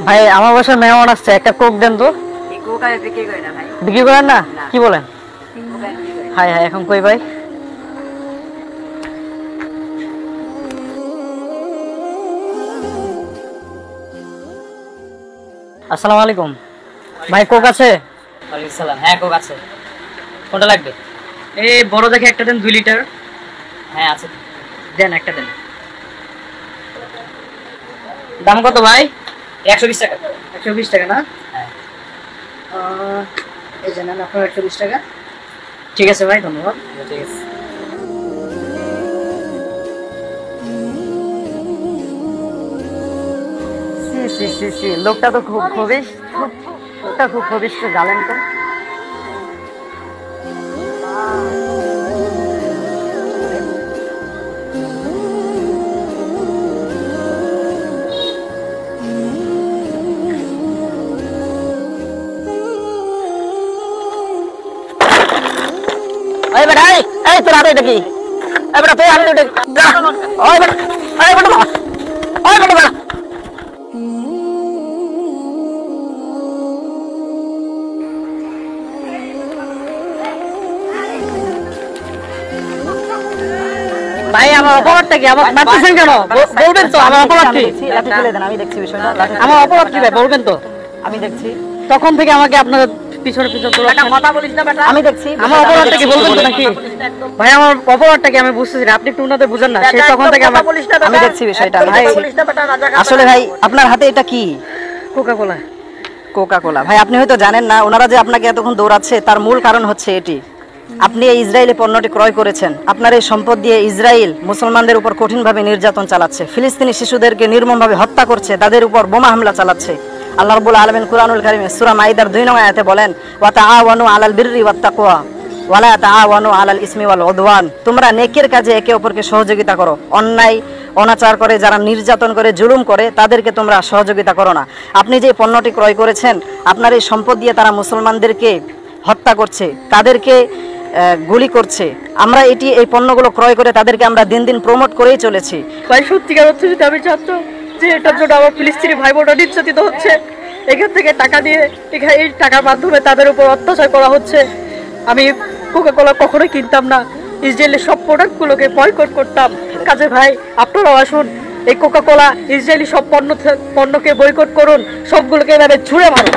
ভাই আমার বাসায় মেহমান আসছে, একটা কোক দেন তো। কোক আর বিক্রি করে না ভাই। বিক্রি করেন না? কি বলেন? হাই হাই, এখন কই ভাই? আসসালামু আলাইকুম ভাই, কোক আছে? ওয়ালাইকুম সালাম। হ্যাঁ কোক আছে। কোনটা লাগবে? এই বড় দেখে একটা দেন, 2 লিটার। হ্যাঁ আছে। দেন একটা দেন। দাম কত ভাই? 120 টাকা। 120 টাকা না? হ্যাঁ। এই যে নেন আপনার 120 টাকা। ঠিক আছে ভাই, ধন্যবাদ। ঠিক আছে। লোকটা তো খুব খবিশ, লোকটা খুব খবিশ, তো জানেন তো। এই বেটা, এই তোর হাতে এটা কি? এই বেটা, তোর হাতে এটা কি? ওই বেটা, এই বেটা, ওই বেটা বেটা। ভাই আমার অপরাধটা কি? আমার মারতেছেন কেন? বলবেন তো আমার অপরাধ কি? লাঠি ফেলে দেন, আমি দেখছি বিষয়টা। আমার অপরাধ কি ভাই, বলবেন তো? আমি দেখছি, তখন থেকে আমাকে আপনার পিছনে কথা বলিস না বেটা। আমি দেখছি। আমার অপরাধটা কি বলবেন তো নাকি? ভাই আমার অপরাধটা কি আমি বুঝতেছি না, আপনি একটু উনাদের বুঝেন না। সেই তখন থেকে আমি দেখছি বিষয়টা। ভাই আসলে ভাই আপনার হাতে এটা কি? Coca Cola. Coca Cola. ভাই আপনি হয়তো জানেন না, ওনারা যে আপনাকে এতক্ষণ দৌড়াচ্ছে তার মূল কারণ হচ্ছে এটি। আপনি এই ইসরায়েলি পণ্যটি ক্রয় করেছেন। আপনার এই সম্পদ দিয়ে ইসরায়েল মুসলমানদের উপর কঠিনভাবে নির্যাতন চালাচ্ছে, ফিলিস্তিনি শিশুদেরকে নির্মমভাবে হত্যা করছে, তাদের উপর বোমা হামলা চালাচ্ছে। আল্লাহ রাব্বুল আলামিন কুরআনুল কারীমে সূরা মাইদার 2 নং আয়াতে বলেন, ওয়া তাআওয়ানু আলাল বিররি ওয়াত তাকওয়া ওয়া লা তাআওয়ানু আলাল ইসমি ওয়াল উদওয়ান। তোমরা নেকির কাজে একে অপরকে সহযোগিতা করো, অন্যায় অনাচার করে যারা নির্যাতন করে জুলুম করে তাদেরকে তোমরা সহযোগিতা করো না। আপনি যে পণ্যটি ক্রয় করেছেন, আপনার এই সম্পদ দিয়ে তারা মুসলমানদেরকে হত্যা করছে, তাদেরকে গুলি করছে। আমরা এই পণ্যগুলো ক্রয় করে তাদেরকে আমরা দিন দিন প্রমোট করেই চলেছি। ভাই সত্যিকার অর্থে যদি আমি জানতো যে এটার জন্য আমার ফিলিস্তিনি ভাই বোনরা নির্যাতিত হচ্ছে, এখান থেকে টাকা দিয়ে এই টাকার মাধ্যমে তাদের উপর অত্যাচার করা হচ্ছে, আমি কোকা কোলা কখনোই কিনতাম না, ইসরায়েলের সব প্রোডাক্টগুলোকে বয়কট করতাম। কাজে ভাই আপনারাও আসুন, এই কোকা কোলা ইসরায়েলি সব পণ্যকে বয়কট করুন, সবগুলোকে এভাবে ছুঁড়ে মারুন।